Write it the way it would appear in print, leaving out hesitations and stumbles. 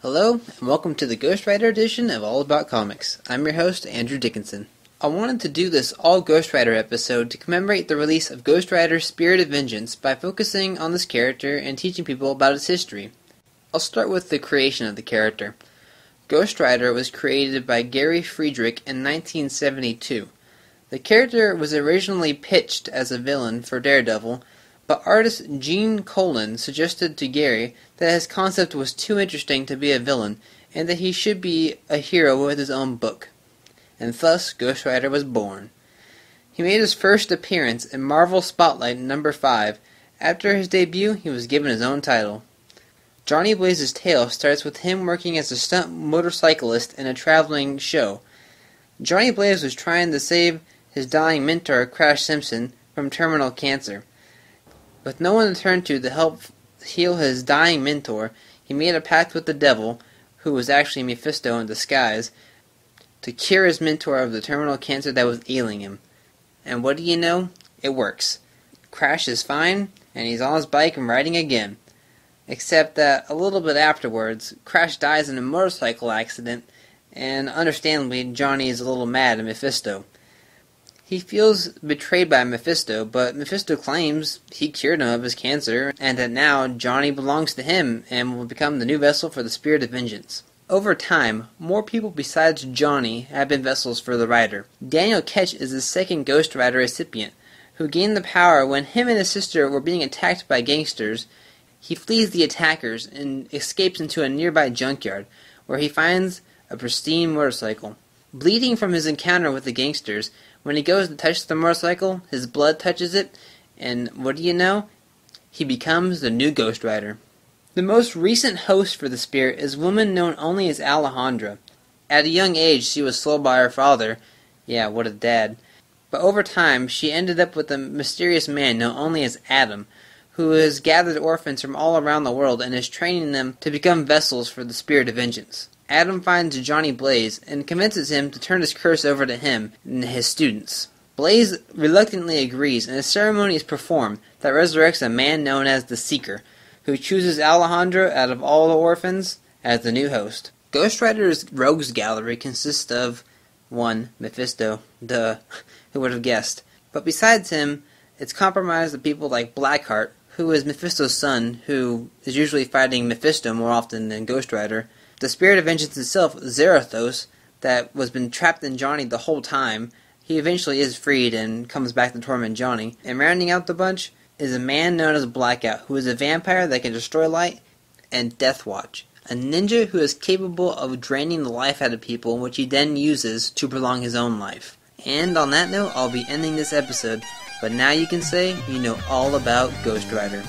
Hello, and welcome to the Ghost Rider edition of All About Comics. I'm your host, Andrew Dickinson. I wanted to do this all Ghost Rider episode to commemorate the release of Ghost Rider Spirit of Vengeance by focusing on this character and teaching people about its history. I'll start with the creation of the character. Ghost Rider was created by Gary Friedrich in 1972. The character was originally pitched as a villain for Daredevil, but artist Gene Colan suggested to Gary that his concept was too interesting to be a villain and that he should be a hero with his own book. And thus Ghost Rider was born. He made his first appearance in Marvel Spotlight number 5. After his debut, he was given his own title. Johnny Blaze's tale starts with him working as a stunt motorcyclist in a traveling show. Johnny Blaze was trying to save his dying mentor, Crash Simpson, from terminal cancer. With no one to turn to help heal his dying mentor, he made a pact with the devil, who was actually Mephisto in disguise, to cure his mentor of the terminal cancer that was ailing him. And what do you know? It works. Crash is fine, and he's on his bike and riding again. Except that a little bit afterwards, Crash dies in a motorcycle accident, and understandably, Johnny is a little mad at Mephisto. He feels betrayed by Mephisto, but Mephisto claims he cured him of his cancer, and that now Johnny belongs to him and will become the new vessel for the Spirit of Vengeance. Over time, more people besides Johnny have been vessels for the Rider. Daniel Ketch is the second Ghost Rider recipient, who gained the power when him and his sister were being attacked by gangsters. He flees the attackers and escapes into a nearby junkyard, where he finds a pristine motorcycle. Bleeding from his encounter with the gangsters, when he goes to touch the motorcycle, his blood touches it, and what do you know? He becomes the new Ghost Rider. The most recent host for the Spirit is a woman known only as Alejandra. At a young age, she was sold by her father. Yeah, what a dad. But over time, she ended up with a mysterious man known only as Adam, who has gathered orphans from all around the world and is training them to become vessels for the Spirit of Vengeance. Adam finds Johnny Blaze and convinces him to turn his curse over to him and his students. Blaze reluctantly agrees, and a ceremony is performed that resurrects a man known as the Seeker, who chooses Alejandra out of all the orphans as the new host. Ghost Rider's rogues gallery consists of 1. Mephisto. Duh. Who would have guessed? But besides him, it's comprised of people like Blackheart, who is Mephisto's son, who is usually fighting Mephisto more often than Ghost Rider. The Spirit of Vengeance itself, Zarathos, that was been trapped in Johnny the whole time. He eventually is freed and comes back to torment Johnny. And rounding out the bunch is a man known as Blackout, who is a vampire that can destroy light, and Deathwatch, a ninja who is capable of draining the life out of people, which he then uses to prolong his own life. And on that note, I'll be ending this episode, but now you can say you know all about Ghost Rider.